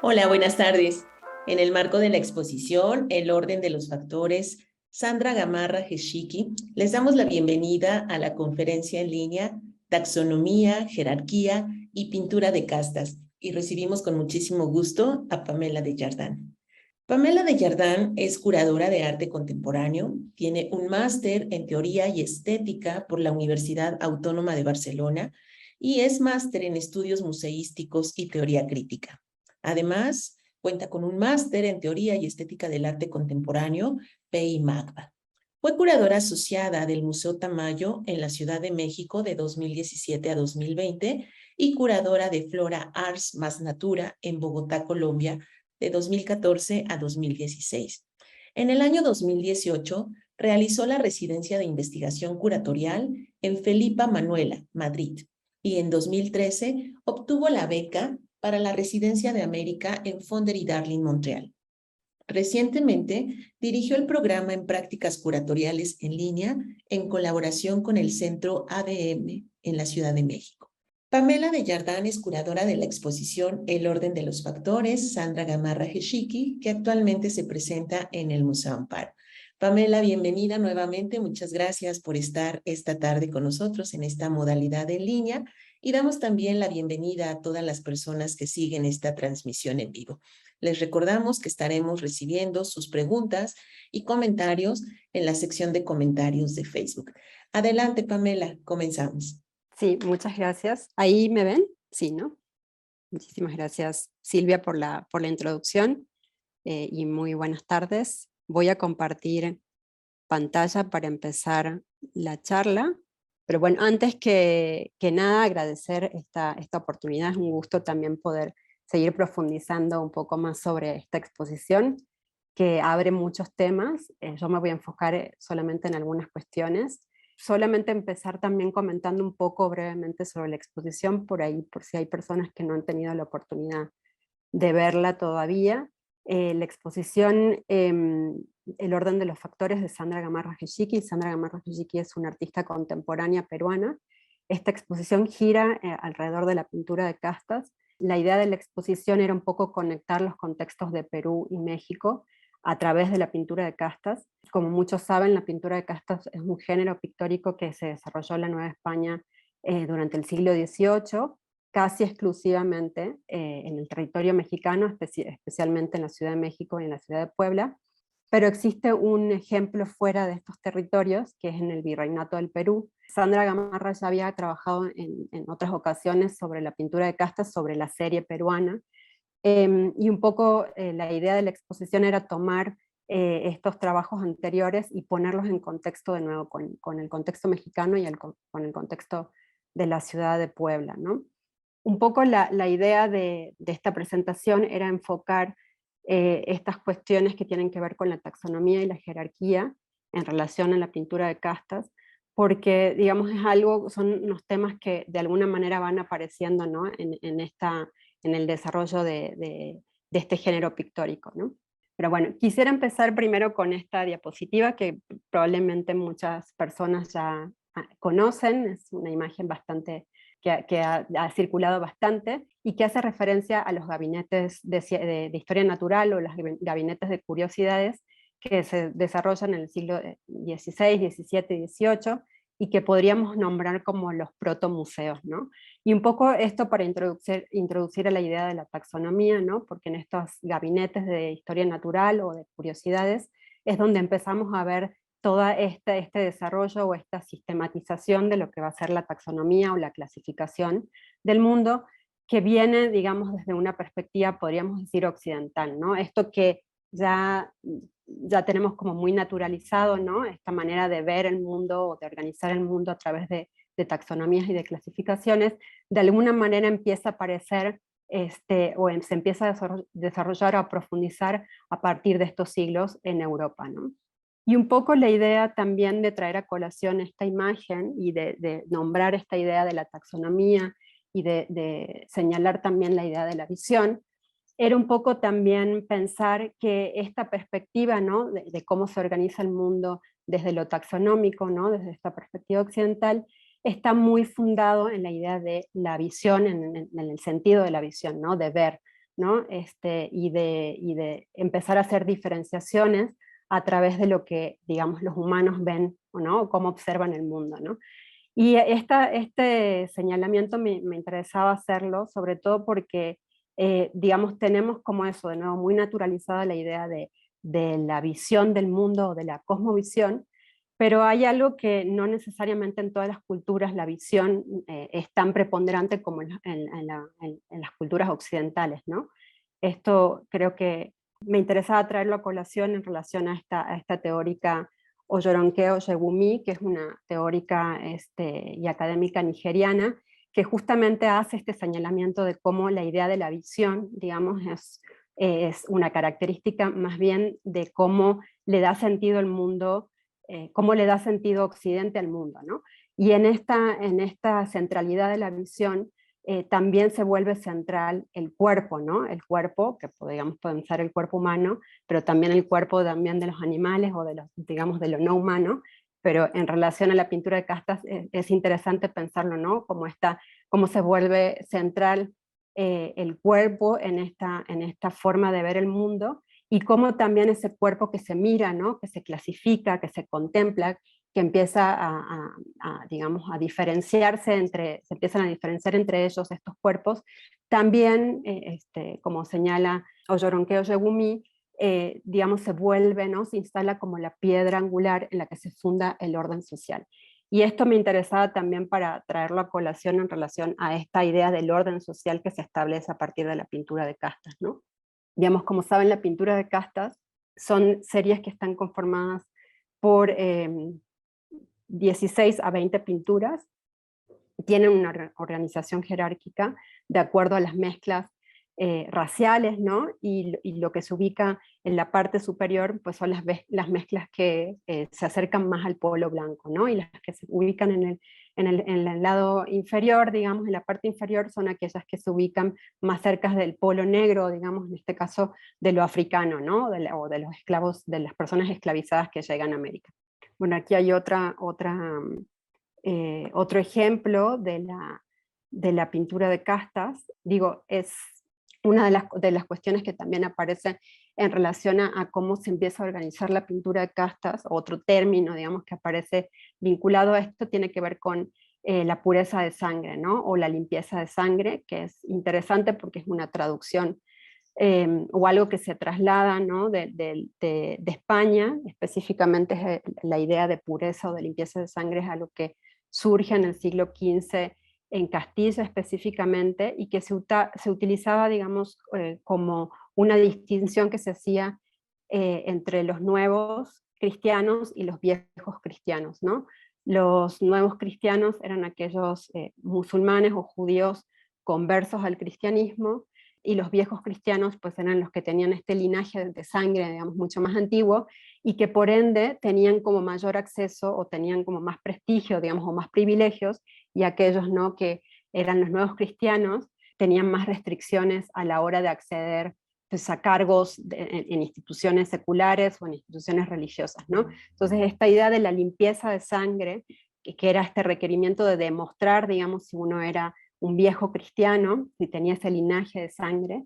Hola, buenas tardes. En el marco de la exposición El orden de los factores, Sandra Gamarra Geschicki, les damos la bienvenida a la conferencia en línea Taxonomía, Jerarquía y Pintura de Castas, y recibimos con muchísimo gusto a Pamela Desjardins. Pamela Desjardins es curadora de arte contemporáneo, tiene un máster en teoría y estética por la Universidad Autónoma de Barcelona y es máster en estudios museísticos y teoría crítica. Además, cuenta con un máster en teoría y estética del arte contemporáneo, PI MACBA. Fue curadora asociada del Museo Tamayo en la Ciudad de México de 2017 a 2020 y curadora de Flora Arts más Natura en Bogotá, Colombia, de 2014 a 2016. En el año 2018 realizó la residencia de investigación curatorial en Felipa Manuela, Madrid, y en 2013 obtuvo la beca para la residencia de América en Fonderie Darling, Montreal. Recientemente dirigió el programa en prácticas curatoriales en línea en colaboración con el Centro ADM en la Ciudad de México. Pamela Desjardins es curadora de la exposición El orden de los factores, Sandra Gamarra Geschicki, que actualmente se presenta en el Museo Amparo. Pamela, bienvenida nuevamente. Muchas gracias por estar esta tarde con nosotros en esta modalidad en línea y damos también la bienvenida a todas las personas que siguen esta transmisión en vivo. Les recordamos que estaremos recibiendo sus preguntas y comentarios en la sección de comentarios de Facebook. Adelante, Pamela, comenzamos. Sí, muchas gracias. ¿Ahí me ven? Sí, ¿no? Muchísimas gracias, Silvia, por la introducción y muy buenas tardes. Voy a compartir pantalla para empezar la charla. Pero bueno, antes que nada, agradecer esta oportunidad. Es un gusto también poder seguir profundizando un poco más sobre esta exposición que abre muchos temas. Yo me voy a enfocar solamente en algunas cuestiones. Solamente empezar también comentando un poco brevemente sobre la exposición, por ahí, por si hay personas que no han tenido la oportunidad de verla todavía. La exposición El orden de los factores de Sandra Gamarra Geschicki. Sandra Gamarra Geschicki es una artista contemporánea peruana. Esta exposición gira alrededor de la pintura de castas. La idea de la exposición era un poco conectar los contextos de Perú y México a través de la pintura de castas. Como muchos saben, la pintura de castas es un género pictórico que se desarrolló en la Nueva España durante el siglo XVIII, casi exclusivamente en el territorio mexicano, especialmente en la Ciudad de México y en la Ciudad de Puebla, pero existe un ejemplo fuera de estos territorios, que es en el Virreinato del Perú. Sandra Gamarra ya había trabajado en otras ocasiones sobre la pintura de castas, sobre la serie peruana, y un poco la idea de la exposición era tomar estos trabajos anteriores y ponerlos en contexto de nuevo con el contexto mexicano y con el contexto de la ciudad de Puebla, ¿no? Un poco la idea de esta presentación era enfocar estas cuestiones que tienen que ver con la taxonomía y la jerarquía en relación a la pintura de castas, porque digamos son unos temas que de alguna manera van apareciendo, ¿no? en el desarrollo de este género pictórico, ¿no? Pero bueno, quisiera empezar primero con esta diapositiva que probablemente muchas personas ya conocen. Es una imagen bastante que ha circulado bastante y que hace referencia a los gabinetes de historia natural o los gabinetes de curiosidades que se desarrollan en el siglo XVI, XVII y XVIII y que podríamos nombrar como los protomuseos, ¿no? Y un poco esto para introducir a la idea de la taxonomía, ¿no? Porque en estos gabinetes de historia natural o de curiosidades es donde empezamos a ver todo este desarrollo o esta sistematización de lo que va a ser la taxonomía o la clasificación del mundo, que viene, digamos, desde una perspectiva, podríamos decir, occidental, ¿no? Esto que ya tenemos como muy naturalizado, ¿no? Esta manera de ver el mundo o de organizar el mundo a través de taxonomías y de clasificaciones, de alguna manera empieza a aparecer se empieza a desarrollar o a profundizar a partir de estos siglos en Europa, ¿no? Y un poco la idea también de traer a colación esta imagen y de nombrar esta idea de la taxonomía y de señalar también la idea de la visión, era un poco también pensar que esta perspectiva, ¿no? de cómo se organiza el mundo desde lo taxonómico, ¿no? Desde esta perspectiva occidental, está muy fundado en la idea de la visión, en el sentido de la visión, ¿no? De ver, ¿no? Y de empezar a hacer diferenciaciones a través de lo que, digamos, los humanos ven, ¿no? O cómo observan el mundo, ¿no? Y este señalamiento me interesaba hacerlo, sobre todo porque, digamos, tenemos como eso, de nuevo, muy naturalizada la idea de la visión del mundo o de la cosmovisión, pero hay algo que no necesariamente en todas las culturas la visión es tan preponderante como en las culturas occidentales, ¿no? Esto creo que me interesaba traerlo a colación en relación a esta teórica Oyoronke Oyegumi, que es una teórica y académica nigeriana, que justamente hace este señalamiento de cómo la idea de la visión, digamos, es una característica más bien de cómo le da sentido el mundo, cómo le da sentido Occidente al mundo, ¿no? Y en esta centralidad de la visión, también se vuelve central el cuerpo, ¿no? El cuerpo, que podríamos pensar el cuerpo humano, pero también el cuerpo también de los animales o de los, digamos, de lo no humano, pero en relación a la pintura de castas es interesante pensarlo, ¿no? Cómo se vuelve central el cuerpo en esta forma de ver el mundo, y cómo también ese cuerpo que se mira, ¿no? Que se clasifica, que se contempla, que empieza digamos, a diferenciarse se empiezan a diferenciar entre ellos estos cuerpos, también, como señala Oyoronke Oyegumi, digamos, se vuelve, ¿no? Se instala como la piedra angular en la que se funda el orden social. Y esto me interesaba también para traerlo a colación en relación a esta idea del orden social que se establece a partir de la pintura de castas, ¿no? Digamos, como saben, la pintura de castas son series que están conformadas por 16 a 20 pinturas, tienen una organización jerárquica de acuerdo a las mezclas raciales, ¿no? Y lo que se ubica en la parte superior pues son las mezclas que se acercan más al polo blanco, ¿no? Y las que se ubican en el lado inferior, digamos, en la parte inferior, son aquellas que se ubican más cerca del polo negro, digamos, en este caso de lo africano, ¿no? O de los esclavos, de las personas esclavizadas que llegan a América. Bueno, aquí hay otro ejemplo de la pintura de castas. Digo, es una de las cuestiones que también aparece en relación a cómo se empieza a organizar la pintura de castas. Otro término, digamos, que aparece vinculado a esto tiene que ver con la pureza de sangre, ¿no? O la limpieza de sangre, que es interesante porque es una traducción o algo que se traslada, ¿no? de España, específicamente la idea de pureza o de limpieza de sangre es algo que surge en el siglo XV en Castilla específicamente, y que se utilizaba, digamos, como una distinción que se hacía entre los nuevos cristianos y los viejos cristianos, ¿no? Los nuevos cristianos eran aquellos musulmanes o judíos conversos al cristianismo, y los viejos cristianos pues eran los que tenían este linaje de sangre, digamos, mucho más antiguo, y que por ende tenían como mayor acceso o tenían como más prestigio, digamos, o más privilegios, y aquellos no que eran los nuevos cristianos tenían más restricciones a la hora de acceder pues, a cargos en instituciones seculares o en instituciones religiosas, ¿no? Entonces esta idea de la limpieza de sangre, que era este requerimiento de demostrar, digamos, si uno era un viejo cristiano, si tenía ese linaje de sangre,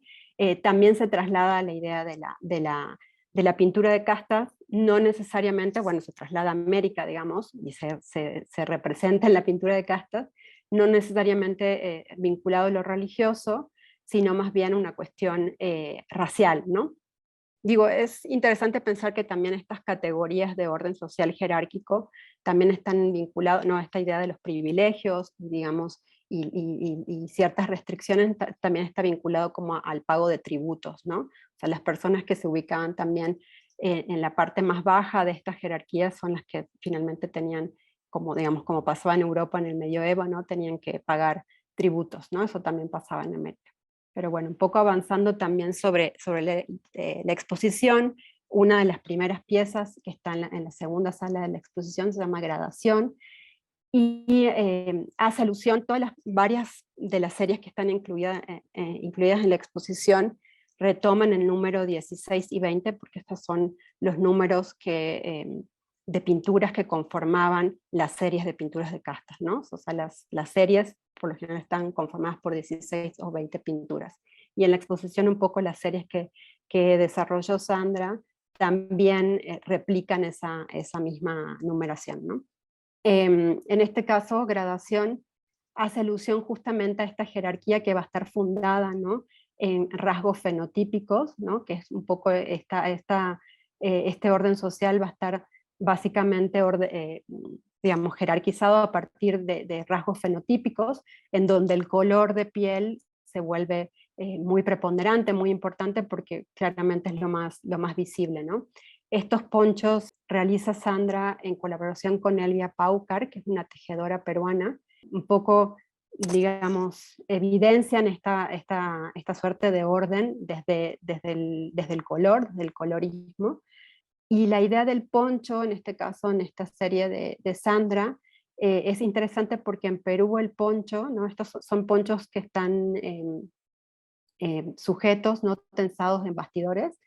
también se traslada a la idea de la pintura de castas, no necesariamente, bueno, se traslada a América, digamos, y se representa en la pintura de castas, no necesariamente vinculado a lo religioso, sino más bien una cuestión racial, ¿no? Digo, es interesante pensar que también estas categorías de orden social jerárquico también están vinculadas, ¿no? A esta idea de los privilegios, digamos, y ciertas restricciones también está vinculado como al pago de tributos, ¿no? O sea, las personas que se ubicaban también en la parte más baja de estas jerarquías son las que finalmente tenían, como digamos, como pasaba en Europa en el medioevo, ¿no? Tenían que pagar tributos, ¿no? Eso también pasaba en América. Pero bueno, un poco avanzando también sobre la exposición, una de las primeras piezas que está en la segunda sala de la exposición se llama Gradación, y hace alusión a todas las varias de las series que están incluidas en la exposición, retoman el número 16 y 20, porque estos son los números de pinturas que conformaban las series de pinturas de castas, ¿no? O sea, las series por lo general están conformadas por 16 o 20 pinturas. y en la exposición un poco las series que desarrolló Sandra también replican esa misma numeración, ¿no? En este caso, gradación hace alusión justamente a esta jerarquía que va a estar fundada, ¿no?, en rasgos fenotípicos, ¿no?, que es un poco este orden social va a estar básicamente digamos, jerarquizado a partir de rasgos fenotípicos, en donde el color de piel se vuelve muy preponderante, muy importante, porque claramente es lo más visible, ¿no? Estos ponchos realiza Sandra en colaboración con Elvia Paucar, que es una tejedora peruana, un poco, digamos, evidencian esta suerte de orden desde el color, desde el colorismo. Y la idea del poncho, en este caso, en esta serie de Sandra, es interesante porque en Perú el poncho, ¿no?, estos son ponchos que están sujetos, no tensados en bastidores,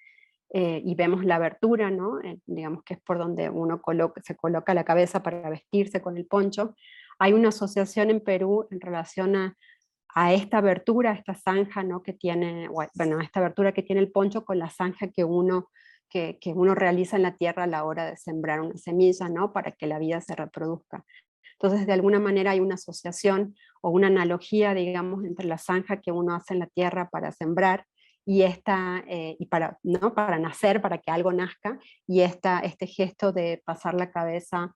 y vemos la abertura, ¿no?, digamos que es por donde uno se coloca la cabeza para vestirse con el poncho. Hay una asociación en Perú en relación a esta abertura, a esta zanja, ¿no?, que tiene, bueno, esta abertura que tiene el poncho con la zanja que uno realiza en la tierra a la hora de sembrar una semilla, ¿no?, para que la vida se reproduzca. Entonces, de alguna manera hay una asociación o una analogía, digamos, entre la zanja que uno hace en la tierra para sembrar y para, ¿no?, para nacer, para que algo nazca, y este gesto de pasar la cabeza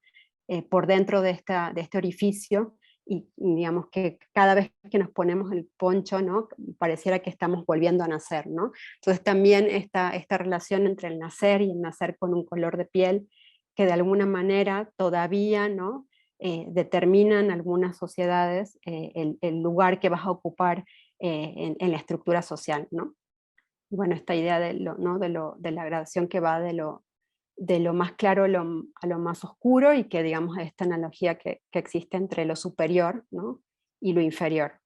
por dentro de este orificio, y digamos que cada vez que nos ponemos el poncho, ¿no?, pareciera que estamos volviendo a nacer, ¿no? Entonces también esta relación entre el nacer y el nacer con un color de piel, que de alguna manera todavía, ¿no?, determinan algunas sociedades el lugar que vas a ocupar en la estructura social, ¿no? Bueno, esta idea ¿no?, de la gradación que va de lo más claro a lo más oscuro, y que, digamos, esta analogía que existe entre lo superior, ¿no?, y lo inferior.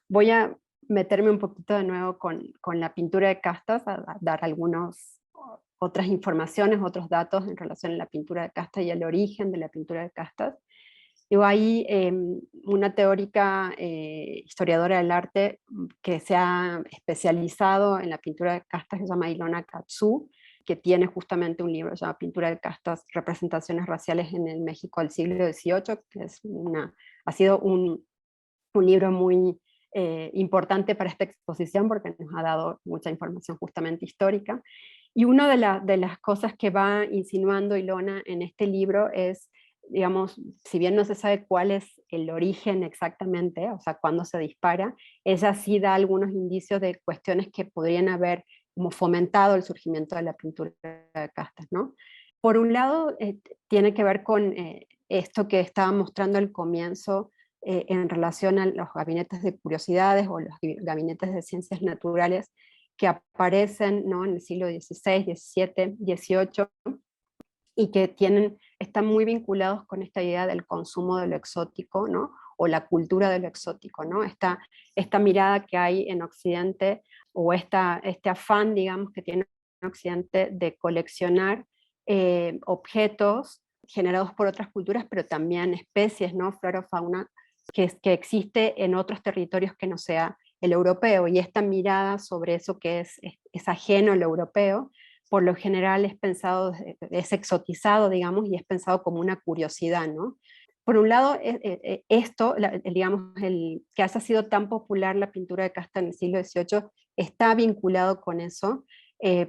Voy a meterme un poquito de nuevo con la pintura de castas, a dar otras informaciones, otros datos en relación a la pintura de castas y el origen de la pintura de castas. Digo, hay una teórica historiadora del arte que se ha especializado en la pintura de castas, que se llama Ilona Katsu, que tiene justamente un libro llamado Pintura de castas, representaciones raciales en el México del siglo XVIII, que ha sido un libro muy importante para esta exposición, porque nos ha dado mucha información justamente histórica. Y una de las cosas que va insinuando Ilona en este libro es, digamos, si bien no se sabe cuál es el origen exactamente, o sea, cuándo se dispara, ella sí da algunos indicios de cuestiones que podrían haber como fomentado el surgimiento de la pintura de castas, ¿no? Por un lado, tiene que ver con esto que estaba mostrando al comienzo, en relación a los gabinetes de curiosidades o los gabinetes de ciencias naturales que aparecen, ¿no?, en el siglo XVI, XVII, XVIII, y que están muy vinculados con esta idea del consumo de lo exótico, ¿no?, o la cultura de lo exótico, ¿no? Esta mirada que hay en Occidente, o este afán, digamos, que tiene Occidente de coleccionar objetos generados por otras culturas, pero también especies, ¿no?, flora o fauna, que existe en otros territorios que no sea el europeo, y esta mirada sobre eso que es ajeno al europeo, por lo general es exotizado, digamos, y es pensado como una curiosidad, ¿no? Por un lado, digamos, que haya sido tan popular la pintura de casta en el siglo XVIII está vinculado con eso,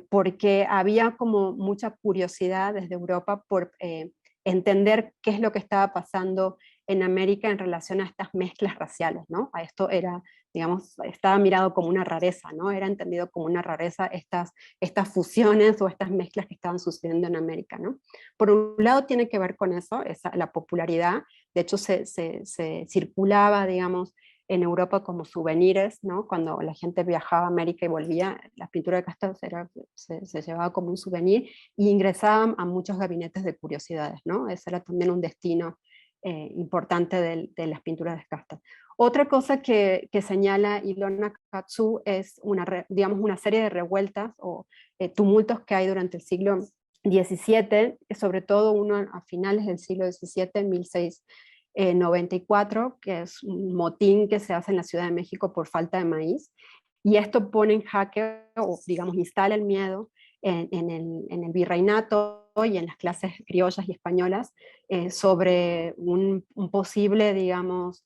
porque había como mucha curiosidad desde Europa por entender qué es lo que estaba pasando en América en relación a estas mezclas raciales, ¿no? A esto era, digamos, estaba mirado como una rareza, ¿no? Era entendido como una rareza estas fusiones o estas mezclas que estaban sucediendo en América, ¿no? Por un lado tiene que ver con eso, la popularidad. De hecho se circulaba, digamos, en Europa como souvenirs, ¿no? Cuando la gente viajaba a América y volvía, la pintura de castas se llevaba como un souvenir, y ingresaban a muchos gabinetes de curiosidades, ¿no? Ese era también un destino importante de las pinturas de castas. Otra cosa que señala Ilona Katsu es digamos, una serie de revueltas o tumultos que hay durante el siglo XVII, sobre todo uno a finales del siglo XVII, 1694, que es un motín que se hace en la Ciudad de México por falta de maíz, y esto pone en jaque, o digamos instala el miedo en el virreinato y en las clases criollas y españolas sobre un posible, digamos,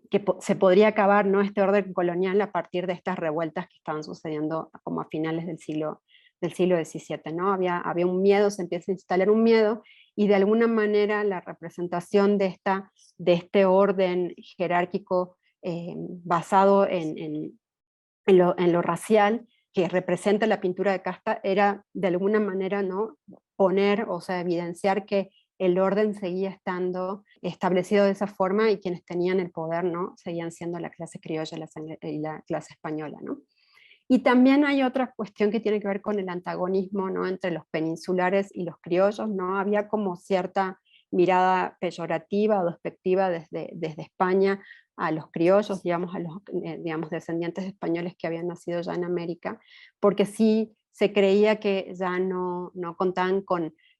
que se podría acabar, ¿no?, este orden colonial a partir de estas revueltas que estaban sucediendo como a finales del siglo XVII, ¿no? Había un miedo, se empieza a instalar un miedo, y de alguna manera la representación de este orden jerárquico basado en lo racial, que representa la pintura de casta, era de alguna manera, ¿no?, poner, o sea, evidenciar que el orden seguía estando establecido de esa forma, y quienes tenían el poder, ¿no?, seguían siendo la clase criolla y la clase española, ¿no? Y también hay otra cuestión que tiene que ver con el antagonismo, ¿no?, entre los peninsulares y los criollos, ¿no? Había como cierta mirada peyorativa o despectiva desde España a los criollos, digamos, a los digamos, descendientes de españoles que habían nacido ya en América, porque sí se creía que ya no contaban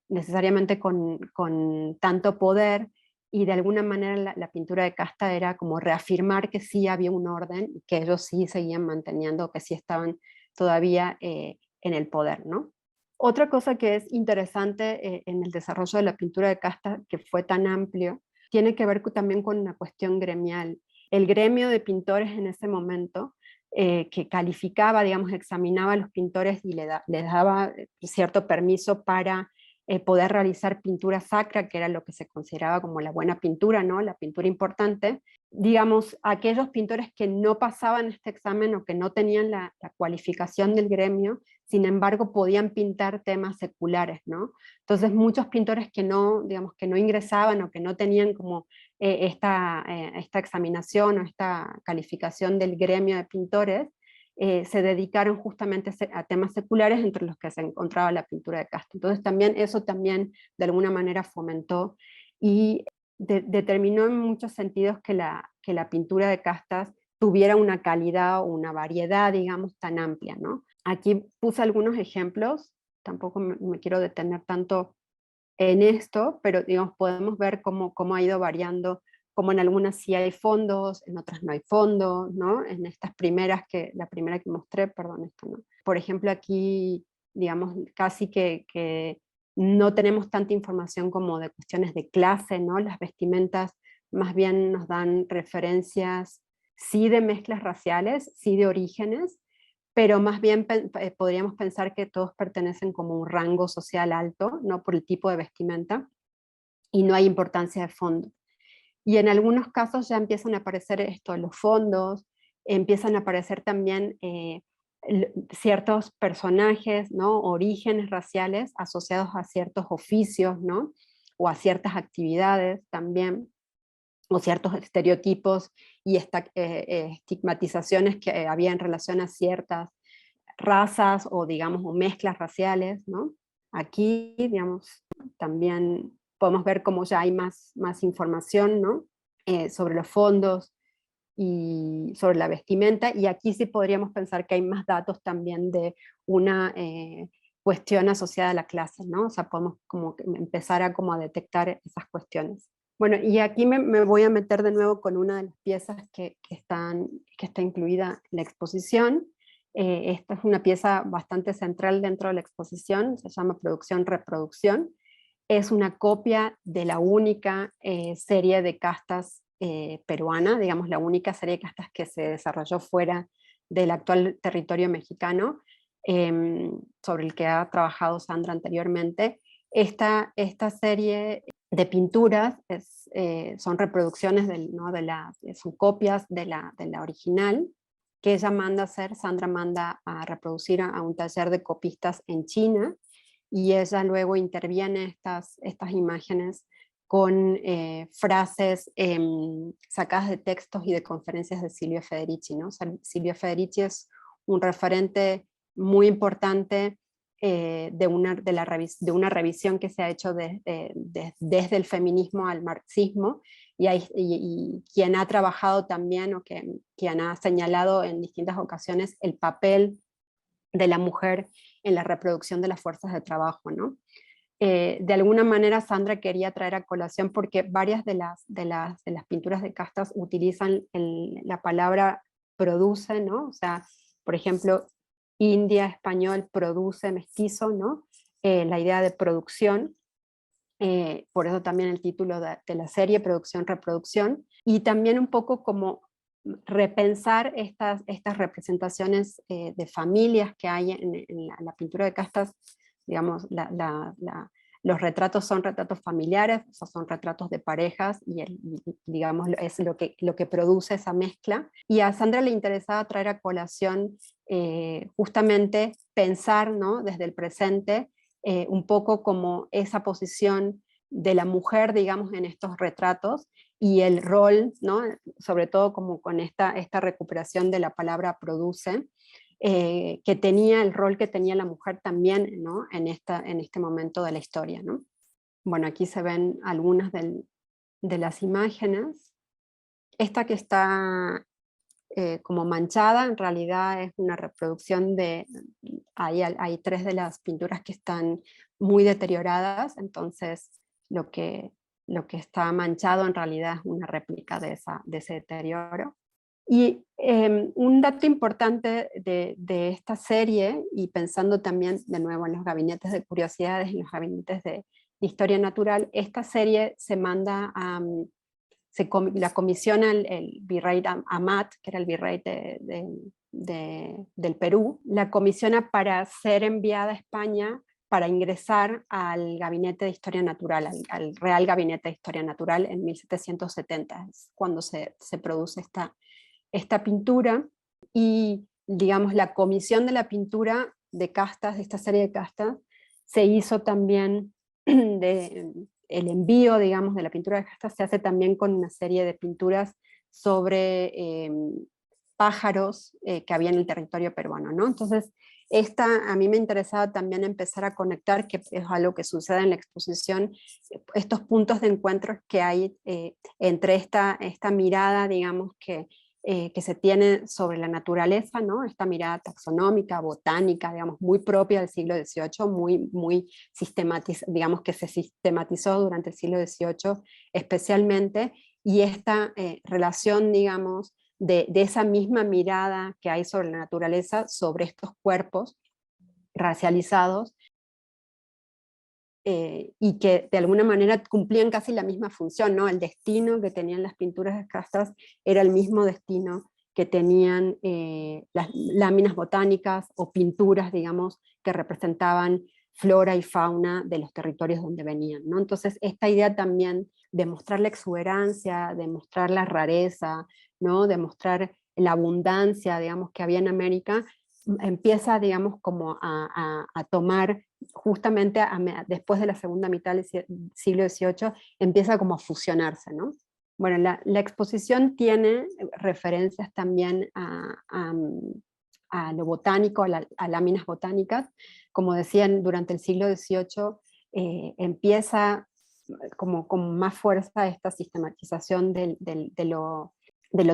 necesariamente con tanto poder, y de alguna manera la pintura de casta era como reafirmar que sí había un orden, y que ellos sí seguían manteniendo, que sí estaban todavía en el poder, ¿no? Otra cosa que es interesante en el desarrollo de la pintura de casta, que fue tan amplio, tiene que ver también con una cuestión gremial. El gremio de pintores en ese momento, que calificaba, digamos, examinaba a los pintores y les daba cierto permiso para poder realizar pintura sacra, que era lo que se consideraba como la buena pintura, ¿no?, la pintura importante. Digamos, aquellos pintores que no pasaban este examen o que no tenían la cualificación del gremio, sin embargo podían pintar temas seculares, ¿no? Entonces muchos pintores que no, digamos, que no ingresaban o que no tenían como esta examinación o esta calificación del gremio de pintores, se dedicaron justamente a temas seculares, entre los que se encontraba la pintura de casta. Entonces también eso también de alguna manera fomentó y determinó en muchos sentidos que la pintura de castas tuviera una calidad o una variedad, digamos, tan amplia, ¿no? Aquí puse algunos ejemplos, tampoco me quiero detener tanto en esto, pero digamos, podemos ver cómo ha ido variando, como en algunas sí hay fondos, en otras no hay fondos, ¿no? En estas primeras, la primera que mostré, perdón, esto no. Por ejemplo, aquí, digamos, casi que no tenemos tanta información como de cuestiones de clase, ¿no? Las vestimentas más bien nos dan referencias, sí de mezclas raciales, sí de orígenes, pero más bien podríamos pensar que todos pertenecen como un rango social alto, ¿no?, por el tipo de vestimenta, y no hay importancia de fondo. Y en algunos casos ya empiezan a aparecer los fondos, empiezan a aparecer también ciertos personajes, ¿no?, orígenes raciales asociados a ciertos oficios, ¿no?, o a ciertas actividades también, o ciertos estereotipos y estigmatizaciones que había en relación a ciertas razas o, digamos, o mezclas raciales, ¿no? Aquí, digamos, también podemos ver cómo ya hay más información, ¿no?, sobre los fondos y sobre la vestimenta, y aquí sí podríamos pensar que hay más datos también de una cuestión asociada a la clase, ¿no? O sea, podemos como empezar a detectar esas cuestiones. Bueno, y aquí me voy a meter de nuevo con una de las piezas que está incluida en la exposición. Esta es una pieza bastante central dentro de la exposición, se llama Producción-Reproducción. Es una copia de la única serie de castas peruana, digamos la única serie de castas que se desarrolló fuera del actual territorio mexicano, sobre el que ha trabajado Sandra anteriormente. Esta serie de pinturas son reproducciones ¿no?, son copias de la original, que ella manda a hacer, Sandra manda a reproducir a un taller de copistas en China, y ella luego interviene estas imágenes con frases sacadas de textos y de conferencias de Silvio Federici, ¿no? O sea, Silvio Federici es un referente muy importante de una revisión que se ha hecho desde el feminismo al marxismo, y quien ha trabajado también, o quien ha señalado en distintas ocasiones el papel de la mujer en la reproducción de las fuerzas de trabajo, ¿no? De alguna manera Sandra quería traer a colación, porque varias de las pinturas de castas utilizan la palabra produce, ¿no? O sea, Por ejemplo, India, español, produce, mestizo, ¿no? La idea de producción, por eso también el título de la serie, Producción, Reproducción, y también un poco como repensar estas representaciones de familias que hay en la pintura de castas, digamos, los retratos son retratos familiares, o sea, son retratos de parejas, y digamos, es lo que produce esa mezcla. Y a Sandra le interesaba traer a colación justamente pensar, ¿no?, desde el presente, un poco como esa posición de la mujer, digamos, en estos retratos, y el rol, ¿no?, sobre todo como con esta recuperación de la palabra produce, que tenía el rol que tenía la mujer también, ¿no?, en este momento de la historia, ¿no? Bueno, aquí se ven algunas de las imágenes. Esta que está como manchada, en realidad es una reproducción hay 3 de las pinturas que están muy deterioradas, entonces lo que está manchado en realidad es una réplica de ese deterioro. Y un dato importante de esta serie, y pensando también de nuevo en los gabinetes de curiosidades, en los gabinetes de historia natural, esta serie se manda a, la comisiona el virrey Amat, que era el virrey del Perú, la comisiona para ser enviada a España para ingresar al Gabinete de Historia Natural, al Real Gabinete de Historia Natural en 1770, es cuando se produce esta pintura. Y digamos, la comisión de la pintura de castas, de esta serie de castas, se hizo también el envío, digamos, de la pintura de castas se hace también con una serie de pinturas sobre pájaros que había en el territorio peruano, ¿no? Entonces, a mí me interesaba también empezar a conectar, que es algo que sucede en la exposición, estos puntos de encuentro que hay entre esta mirada, digamos, que se tiene sobre la naturaleza, ¿no? Esta mirada taxonómica, botánica, digamos, muy propia del siglo XVIII, muy digamos que se sistematizó durante el siglo XVIII especialmente, y esta relación, digamos, de esa misma mirada que hay sobre la naturaleza, sobre estos cuerpos racializados, y que de alguna manera cumplían casi la misma función, ¿no? El destino que tenían las pinturas de castas era el mismo destino que tenían las láminas botánicas o pinturas, digamos, que representaban flora y fauna de los territorios donde venían, ¿no? Entonces, esta idea también de mostrar la exuberancia, de mostrar la rareza, ¿no?, de mostrar la abundancia, digamos, que había en América, empieza, digamos, como a tomar justamente después de la segunda mitad del siglo XVIII, empieza como a fusionarse, ¿no? Bueno, la exposición tiene referencias también a lo botánico, a láminas botánicas. Como decían, durante el siglo XVIII empieza como con más fuerza esta sistematización de lo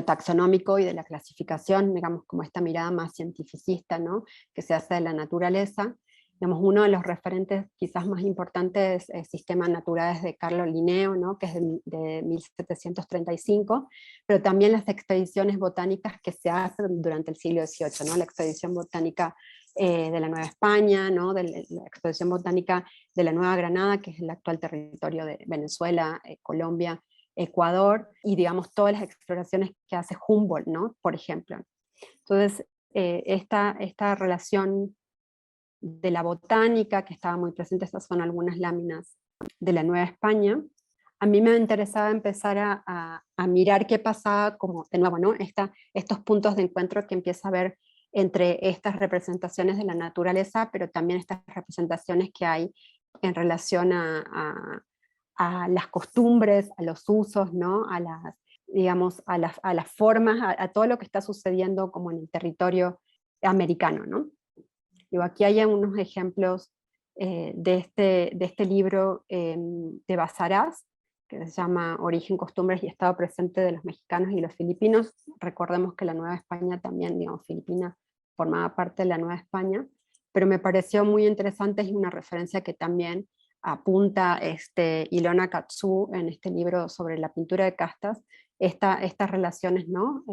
taxonómico y de la clasificación, digamos, como esta mirada más cientificista, ¿no?, que se hace de la naturaleza. Digamos, uno de los referentes quizás más importantes es el Sistema Naturales de Carlo Linneo, ¿no?, que es de 1735, pero también las expediciones botánicas que se hacen durante el siglo XVIII, ¿no?, la expedición botánica de la Nueva España, ¿no?, la expedición botánica de la Nueva Granada, que es el actual territorio de Venezuela, Colombia, Ecuador, y digamos todas las exploraciones que hace Humboldt, ¿no?, por ejemplo. Entonces, esta relación de la botánica, que estaba muy presente, estas son algunas láminas de la Nueva España, a mí me interesaba empezar a mirar qué pasaba, como de nuevo, ¿no?, estos puntos de encuentro que empieza a ver entre estas representaciones de la naturaleza, pero también estas representaciones que hay en relación a las costumbres, a los usos, ¿no?, digamos, a las formas, a todo lo que está sucediendo como en el territorio americano, ¿no? Digo, aquí hay unos ejemplos de este libro de Basarás, que se llama Origen, Costumbres y Estado Presente de los Mexicanos y los Filipinos. Recordemos que la Nueva España también, digamos, Filipinas formaba parte de la Nueva España, pero me pareció muy interesante, y una referencia que también apunta Ilona Katsu en este libro sobre la pintura de castas, estas relaciones, ¿no?,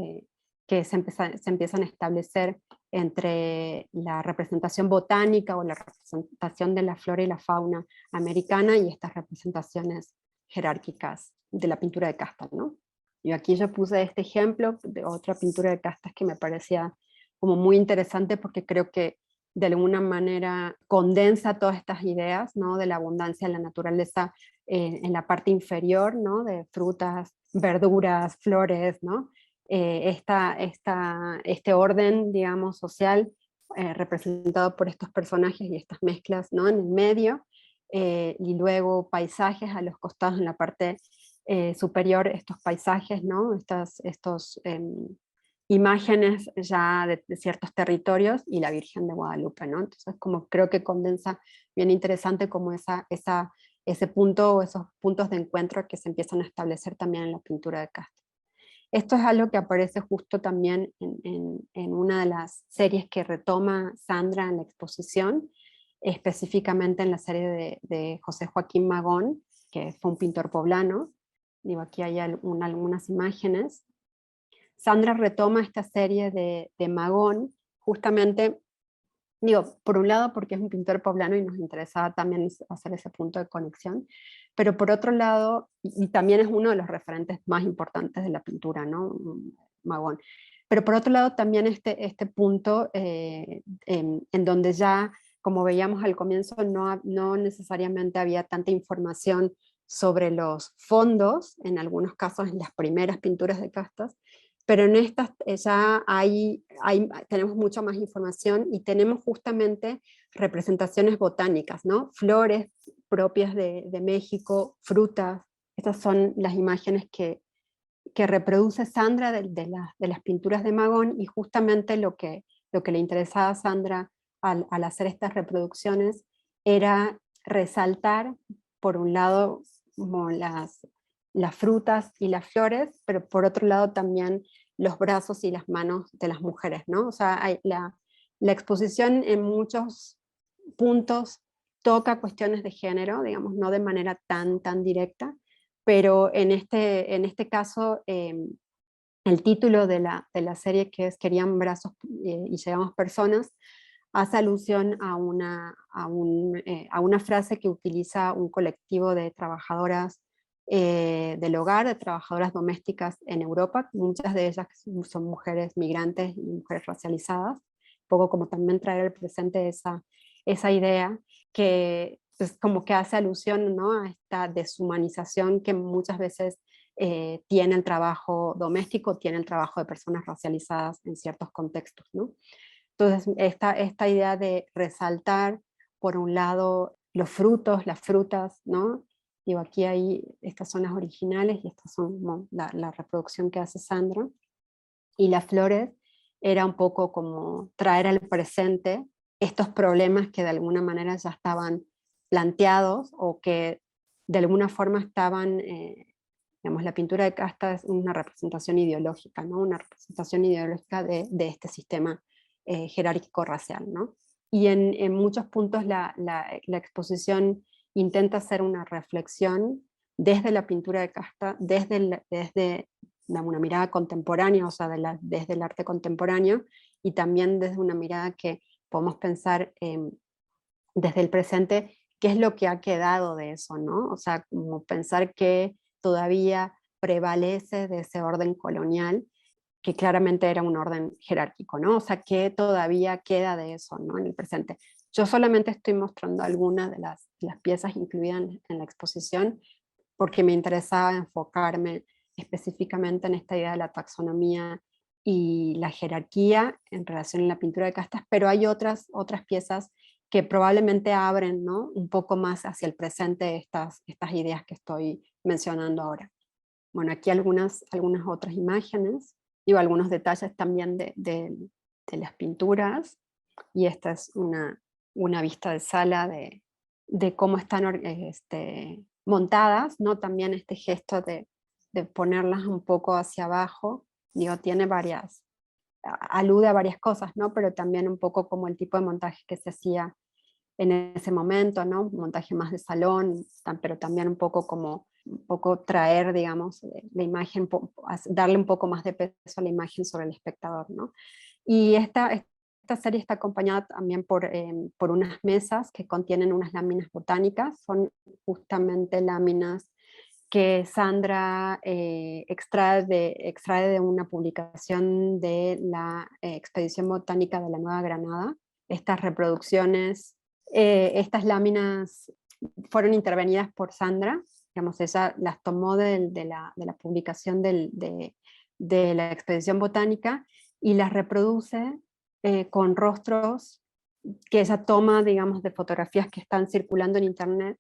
que se empiezan a establecer entre la representación botánica o la representación de la flora y la fauna americana y estas representaciones jerárquicas de la pintura de castas, ¿no? Y aquí yo puse este ejemplo de otra pintura de castas que me parecía como muy interesante porque creo que de alguna manera condensa todas estas ideas, ¿no? De la abundancia de la naturaleza en la parte inferior, ¿no? De frutas, verduras, flores, ¿no? Este orden, digamos, social representado por estos personajes y estas mezclas, ¿no? En el medio, y luego paisajes a los costados en la parte superior, estos paisajes, ¿no? Estos imágenes ya de ciertos territorios y la Virgen de Guadalupe, ¿no? Entonces como creo que condensa bien interesante como ese punto o esos puntos de encuentro que se empiezan a establecer también en la pintura de Castro. Esto es algo que aparece justo también en una de las series que retoma Sandra en la exposición, específicamente en la serie de José Joaquín Magón, que fue un pintor poblano. Digo, aquí hay algunas imágenes. Sandra retoma esta serie de Magón, justamente, digo, por un lado porque es un pintor poblano y nos interesaba también hacer ese punto de conexión, pero por otro lado, y también es uno de los referentes más importantes de la pintura, ¿no? Magón. Pero por otro lado también este punto en donde ya, como veíamos al comienzo, no necesariamente había tanta información sobre los fondos, en algunos casos en las primeras pinturas de castas, pero en estas ya tenemos mucha más información y tenemos justamente representaciones botánicas, ¿no? Flores propias de México, frutas. Estas son las imágenes que reproduce Sandra de las pinturas de Magón, y justamente lo que le interesaba a Sandra al hacer estas reproducciones era resaltar, por un lado, como las frutas y las flores, pero por otro lado también los brazos y las manos de las mujeres, ¿no? O sea, la exposición en muchos puntos toca cuestiones de género, digamos, no de manera tan directa, pero en este caso, el título de la serie, que es Querían brazos y llegamos personas, hace alusión a una frase que utiliza un colectivo de trabajadoras del hogar, de trabajadoras domésticas en Europa. Muchas de ellas son mujeres migrantes y mujeres racializadas, un poco como también traer al presente esa idea que es como que hace alusión, ¿no? A esta deshumanización que muchas veces tiene el trabajo doméstico, tiene el trabajo de personas racializadas en ciertos contextos, ¿no? Entonces, esta idea de resaltar, por un lado, los frutos, las frutas, ¿no? Digo, aquí hay, estas son las originales y estas son como la reproducción que hace Sandra. Y las flores era un poco como traer al presente estos problemas que de alguna manera ya estaban planteados o que de alguna forma estaban, digamos, la pintura de casta es una representación ideológica, ¿no? Una representación ideológica de este sistema jerárquico racial, ¿no? Y en muchos puntos la exposición intenta hacer una reflexión desde la pintura de casta, desde una mirada contemporánea, o sea, desde el arte contemporáneo, y también desde una mirada que podemos pensar desde el presente, qué es lo que ha quedado de eso, ¿no? O sea, como pensar que todavía prevalece de ese orden colonial, que claramente era un orden jerárquico, ¿no? O sea, que todavía queda de eso, ¿no? En el presente. Yo solamente estoy mostrando algunas de las piezas incluidas en la exposición, porque me interesaba enfocarme específicamente en esta idea de la taxonomía y la jerarquía en relación a la pintura de castas, pero hay otras piezas que probablemente abren, ¿no? Un poco más hacia el presente estas ideas que estoy mencionando ahora. Bueno, aquí algunas otras imágenes, digo, algunos detalles también de las pinturas, y esta es una vista de sala de cómo están montadas, ¿no? También este gesto de ponerlas un poco hacia abajo, digo, tiene alude a varias cosas, ¿no? Pero también un poco como el tipo de montaje que se hacía en ese momento, ¿no? Un montaje más de salón, pero también un poco traer, digamos, la imagen, darle un poco más de peso a la imagen sobre el espectador, ¿no? Y esta esta serie está acompañada también por unas mesas que contienen unas láminas botánicas, son justamente láminas que Sandra extrae de una publicación de la Expedición Botánica de la Nueva Granada. Estas reproducciones, estas láminas fueron intervenidas por Sandra, digamos, ella las tomó de la publicación de la Expedición Botánica y las reproduce con rostros que ella toma, digamos, de fotografías que están circulando en internet.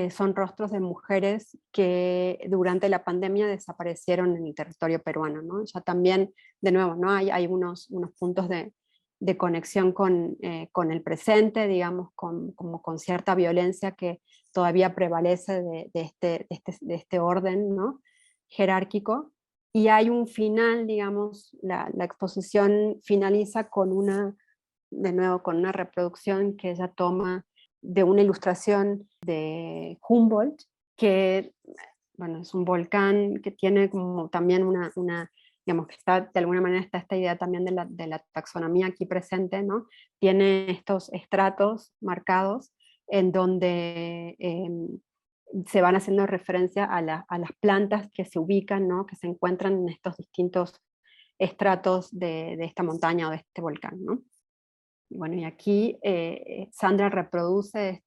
Son rostros de mujeres que durante la pandemia desaparecieron en el territorio peruano, ¿no? Ya también, de nuevo, ¿no? Hay unos puntos de conexión con el presente, digamos, como con cierta violencia que todavía prevalece de este orden, ¿no? Jerárquico. Y hay un final, digamos, la exposición finaliza de nuevo, con una reproducción que ella toma de una ilustración de Humboldt, que bueno, es un volcán que tiene como también digamos que está, de alguna manera está esta idea también de la taxonomía aquí presente, ¿no? Tiene estos estratos marcados en donde se van haciendo referencia a las plantas que se ubican, ¿no? Que se encuentran en estos distintos estratos de esta montaña o de este volcán, ¿no? Bueno, y aquí Sandra reproduce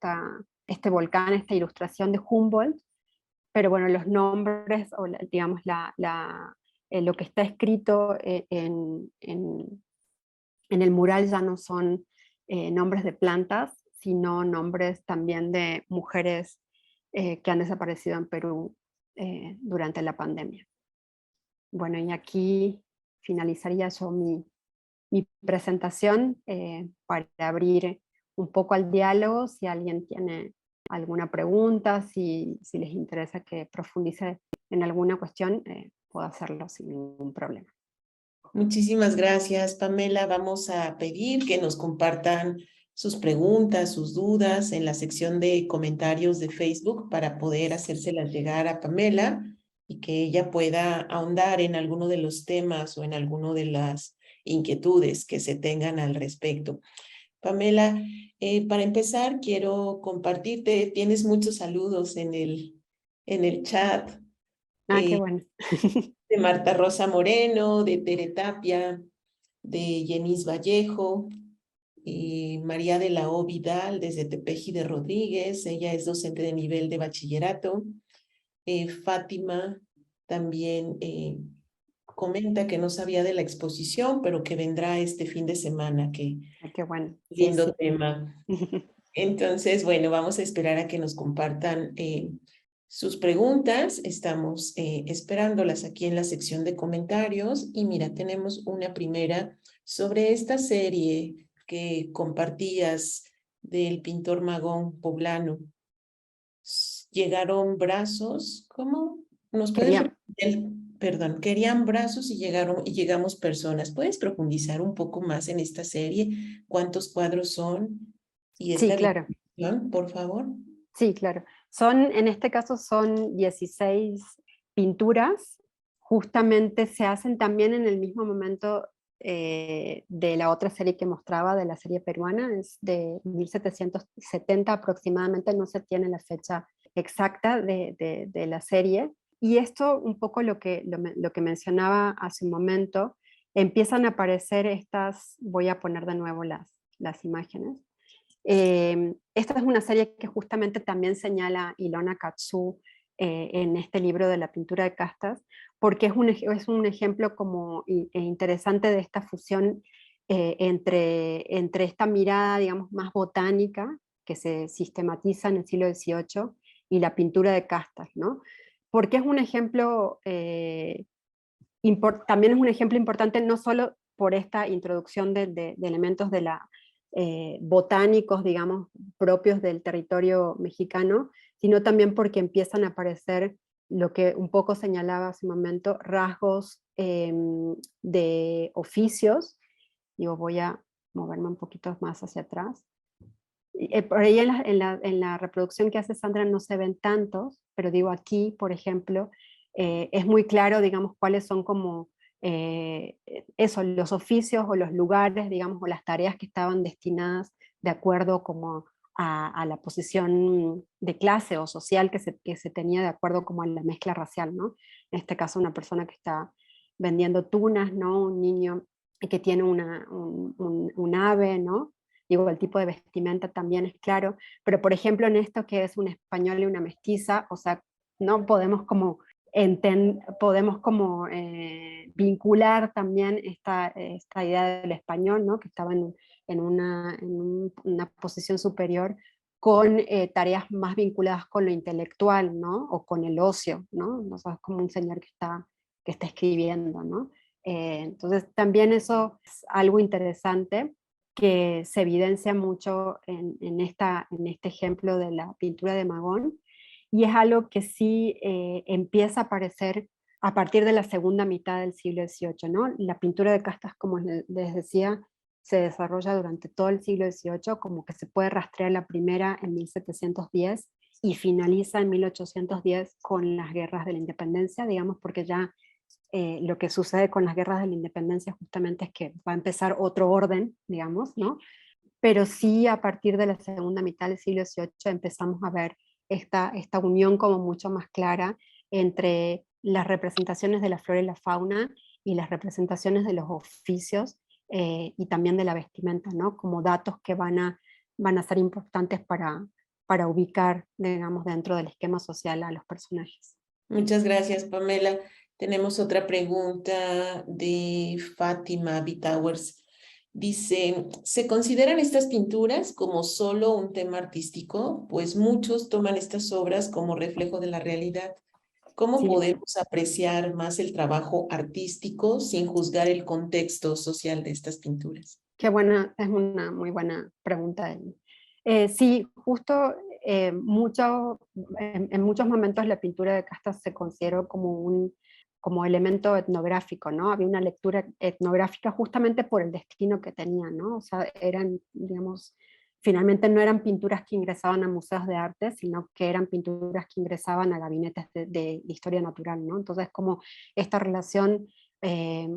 este volcán, esta ilustración de Humboldt, pero bueno, los nombres, o digamos, lo que está escrito en el mural ya no son nombres de plantas, sino nombres también de mujeres que han desaparecido en Perú durante la pandemia. Bueno, y aquí finalizaría yo mi presentación para abrir un poco al diálogo, si alguien tiene alguna pregunta, si les interesa que profundice en alguna cuestión, puedo hacerlo sin ningún problema. Muchísimas gracias, Pamela. Vamos a pedir que nos compartan sus preguntas, sus dudas en la sección de comentarios de Facebook para poder hacérselas llegar a Pamela y que ella pueda ahondar en alguno de los temas o en alguno de las inquietudes que se tengan al respecto. Pamela, para empezar, quiero compartirte, tienes muchos saludos en el chat. Qué bueno. De Marta Rosa Moreno, de Tere Tapia, de Yenis Vallejo, María de la O. Vidal desde Tepeji de Rodríguez, ella es docente de nivel de bachillerato. Fátima también comenta que no sabía de la exposición, pero que vendrá este fin de semana, que Qué bueno. lindo Sí. tema. Entonces, bueno, vamos a esperar a que nos compartan sus preguntas. Estamos esperándolas aquí en la sección de comentarios. Y mira, tenemos una primera sobre esta serie que compartías del pintor Magón poblano. Llegaron brazos, ¿cómo? ¿Nos puedes repetir? Perdón, querían brazos y llegamos personas. ¿Puedes profundizar un poco más en esta serie? ¿Cuántos cuadros son? Y Sí, esta claro. dirección, por favor. Sí, claro. En este caso son 16 pinturas, justamente se hacen también en el mismo momento de la otra serie que mostraba, de la serie peruana, es de 1770 aproximadamente, no se tiene la fecha exacta de la serie. Y esto, un poco lo que mencionaba hace un momento, empiezan a aparecer voy a poner de nuevo las imágenes. Esta es una serie que justamente también señala Ilona Katsu en este libro de la pintura de castas, porque es un ejemplo como interesante de esta fusión entre esta mirada, digamos, más botánica que se sistematiza en el siglo XVIII y la pintura de castas, ¿no? Porque es un ejemplo, también es un ejemplo importante no solo por esta introducción de elementos de botánicos, digamos, propios del territorio mexicano, sino también porque empiezan a aparecer lo que un poco señalaba hace un momento, rasgos de oficios. Digo, voy a moverme un poquito más hacia atrás. Por ahí en la reproducción que hace Sandra no se ven tantos, pero digo aquí, por ejemplo, es muy claro, digamos, cuáles son como eso, los oficios o los lugares, digamos, o las tareas que estaban destinadas de acuerdo como a la posición de clase o social que se tenía de acuerdo como a la mezcla racial, ¿no? En este caso una persona que está vendiendo tunas, ¿no? Un niño que tiene un ave, ¿no? Digo, el tipo de vestimenta también es claro, pero por ejemplo en esto que es un español y una mestiza, o sea, no podemos como podemos como vincular también esta idea del español, ¿no? Que estaba una posición superior con tareas más vinculadas con lo intelectual, ¿no? O con el ocio, ¿no? O sea, es como un señor que está escribiendo, ¿no? Entonces también eso es algo interesante que se evidencia mucho en este ejemplo de la pintura de Magón, y es algo que sí empieza a aparecer a partir de la segunda mitad del siglo XVIII, ¿no? La pintura de castas, como les decía, se desarrolla durante todo el siglo XVIII, como que se puede rastrear la primera en 1710 y finaliza en 1810 con las guerras de la independencia, digamos, porque ya lo que sucede con las guerras de la independencia justamente es que va a empezar otro orden, digamos, ¿no? Pero sí a partir de la segunda mitad del siglo XVIII empezamos a ver esta unión como mucho más clara entre las representaciones de la flora y la fauna y las representaciones de los oficios y también de la vestimenta, ¿no? Como datos que van a ser importantes para ubicar, digamos, dentro del esquema social a los personajes. Muchas gracias, Pamela. Tenemos otra pregunta de Fátima Bitowers. Dice, ¿se consideran estas pinturas como solo un tema artístico? Pues muchos toman estas obras como reflejo de la realidad. ¿Cómo Sí, podemos apreciar más el trabajo artístico sin juzgar el contexto social de estas pinturas? qué buena, es una muy buena pregunta. Sí, justo en muchos momentos la pintura de castas se consideró como elemento etnográfico, ¿no? Había una lectura etnográfica justamente por el destino que tenía, ¿no? O sea, eran, digamos, finalmente no eran pinturas que ingresaban a museos de arte, sino que eran pinturas que ingresaban a gabinetes de historia natural, ¿no? Entonces, como esta relación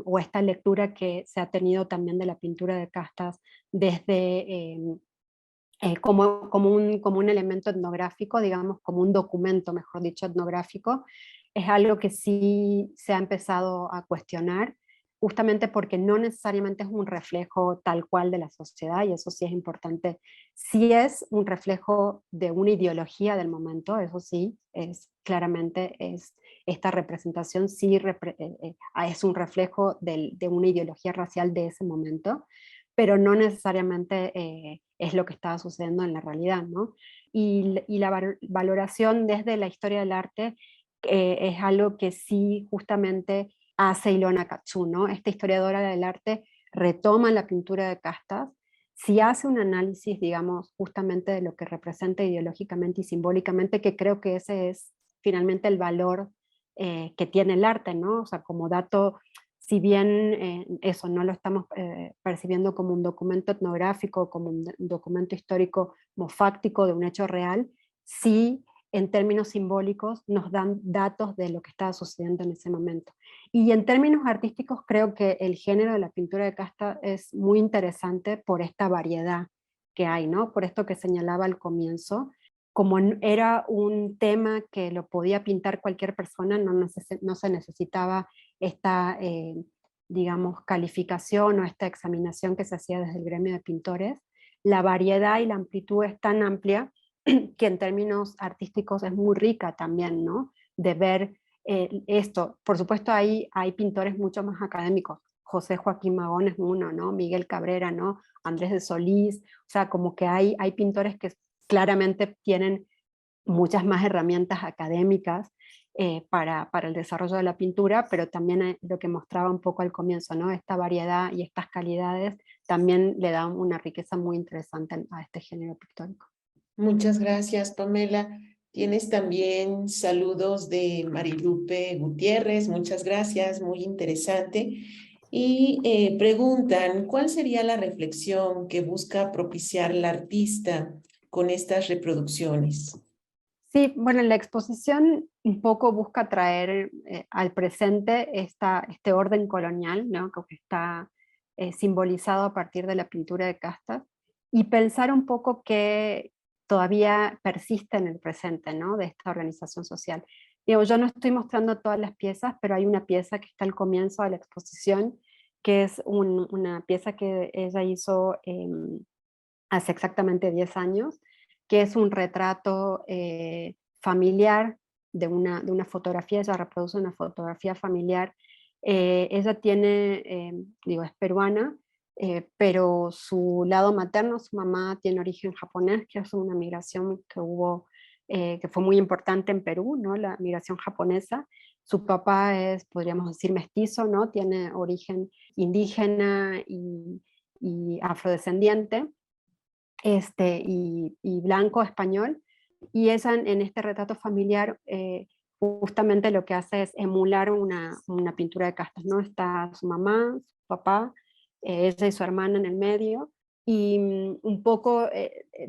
o esta lectura que se ha tenido también de la pintura de castas desde como un elemento etnográfico, digamos, como un documento, mejor dicho, etnográfico, es algo que sí se ha empezado a cuestionar, justamente porque no necesariamente es un reflejo tal cual de la sociedad, y eso sí es importante. Sí es un reflejo de una ideología del momento, eso sí, claramente es esta representación, sí es un reflejo de una ideología racial de ese momento, pero no necesariamente es lo que estaba sucediendo en la realidad, ¿no? Y la valoración desde la historia del arte es algo que sí justamente hace Ilona Katsu, ¿no? Esta historiadora del arte retoma la pintura de castas, sí hace un análisis, digamos, justamente de lo que representa ideológicamente y simbólicamente, que creo que ese es finalmente el valor que tiene el arte, ¿no? O sea, como dato, si bien eso no lo estamos percibiendo como un documento etnográfico, como un documento histórico, como fáctico de un hecho real, sí en términos simbólicos nos dan datos de lo que estaba sucediendo en ese momento. Y en términos artísticos creo que el género de la pintura de casta es muy interesante por esta variedad que hay, ¿no? Por esto que señalaba al comienzo, como era un tema que lo podía pintar cualquier persona, no se necesitaba esta, digamos, calificación o esta examinación que se hacía desde el gremio de pintores. La variedad y la amplitud es tan amplia que en términos artísticos es muy rica también, ¿no? De ver esto. Por supuesto, hay pintores mucho más académicos. José Joaquín Magón es uno, ¿no? Miguel Cabrera, ¿no? Andrés de Solís. O sea, como que hay pintores que claramente tienen muchas más herramientas académicas para el desarrollo de la pintura, pero también lo que mostraba un poco al comienzo, ¿no? Esta variedad y estas calidades también le dan una riqueza muy interesante a este género pictórico. Muchas gracias, Pamela. Tienes también saludos de Marilupe Gutiérrez. Muchas gracias, muy interesante. Y preguntan, ¿cuál sería la reflexión que busca propiciar el artista con estas reproducciones? Sí, bueno, la exposición un poco busca traer al presente este orden colonial, ¿no? Que está simbolizado a partir de la pintura de castas, y pensar un poco que todavía persiste en el presente, ¿no? De esta organización social. Digo, yo no estoy mostrando todas las piezas, pero hay una pieza que está al comienzo de la exposición, que es una pieza que ella hizo hace exactamente 10 años, que es un retrato familiar de una fotografía. Ella reproduce una fotografía familiar. Ella tiene, digo, es peruana, pero su lado materno, su mamá, tiene origen japonés, que es una migración que hubo, que fue muy importante en Perú, ¿no? La migración japonesa. Su papá es, podríamos decir, mestizo, ¿no? Tiene origen indígena y afrodescendiente, y blanco español, y ella en este retrato familiar justamente lo que hace es emular una pintura de castas, ¿no? Está su mamá, su papá, ella y su hermana en el medio, y un poco,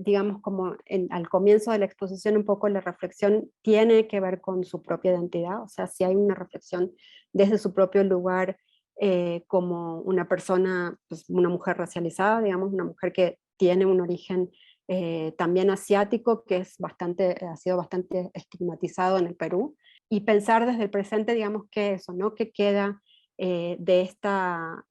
digamos, como al comienzo de la exposición, un poco la reflexión tiene que ver con su propia identidad, o sea, si hay una reflexión desde su propio lugar, como una persona, pues una mujer racializada, digamos, una mujer que tiene un origen también asiático, que es ha sido bastante estigmatizado en el Perú, y pensar desde el presente, digamos, que eso, ¿no? Que queda de esta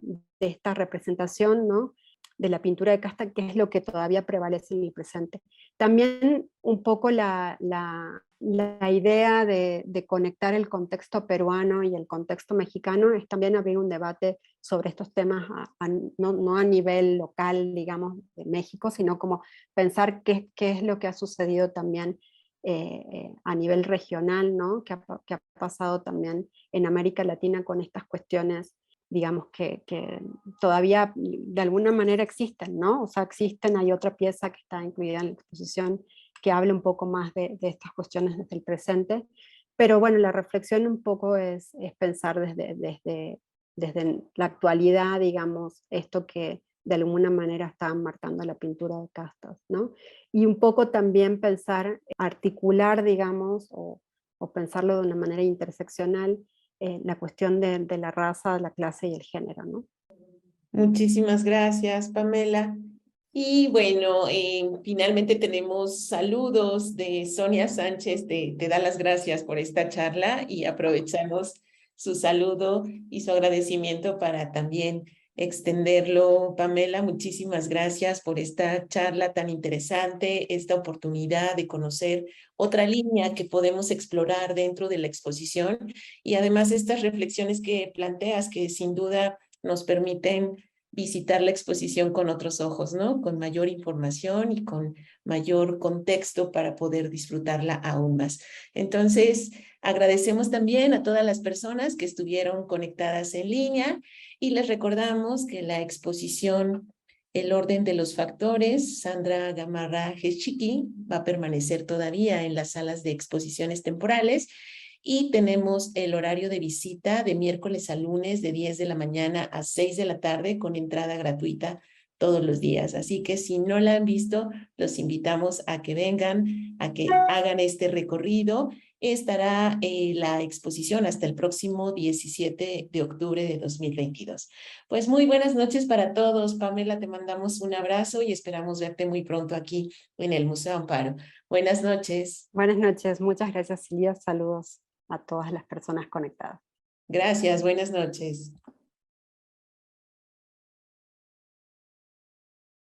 representación, ¿no? De la pintura de casta, que es lo que todavía prevalece en el presente. También un poco la idea de conectar el contexto peruano y el contexto mexicano es también abrir un debate sobre estos temas, no a nivel local, digamos, de México, sino como pensar qué es lo que ha sucedido también a nivel regional, ¿no? Que ha pasado también en América Latina con estas cuestiones, digamos, que todavía de alguna manera existen, ¿no? O sea, existen, hay otra pieza que está incluida en la exposición que habla un poco más de estas cuestiones desde el presente, pero bueno, la reflexión un poco es pensar desde la actualidad, digamos, esto que de alguna manera está marcando la pintura de castas, ¿no? Y un poco también pensar, articular, digamos, o pensarlo de una manera interseccional, la cuestión de la raza, la clase y el género, ¿no? Muchísimas gracias, Pamela. Y bueno, finalmente tenemos saludos de Sonia Sánchez, te da las gracias por esta charla y aprovechamos su saludo y su agradecimiento para también extenderlo. Pamela, muchísimas gracias por esta charla tan interesante, esta oportunidad de conocer otra línea que podemos explorar dentro de la exposición y además estas reflexiones que planteas que sin duda nos permiten visitar la exposición con otros ojos, ¿no? Con mayor información y con mayor contexto para poder disfrutarla aún más. Entonces, agradecemos también a todas las personas que estuvieron conectadas en línea y les recordamos que la exposición El orden de los factores, Sandra Gamarra Geschicki, va a permanecer todavía en las salas de exposiciones temporales y tenemos el horario de visita de miércoles a lunes de 10 de la mañana a 6 de la tarde con entrada gratuita todos los días. Así que si no la han visto, los invitamos a que vengan, a que hagan este recorrido. Estará la exposición hasta el próximo 17 de octubre de 2022. Pues muy buenas noches para todos. Pamela, te mandamos un abrazo y esperamos verte muy pronto aquí en el Museo Amparo. Buenas noches. Buenas noches, muchas gracias, Silvia. Saludos a todas las personas conectadas. Gracias, buenas noches.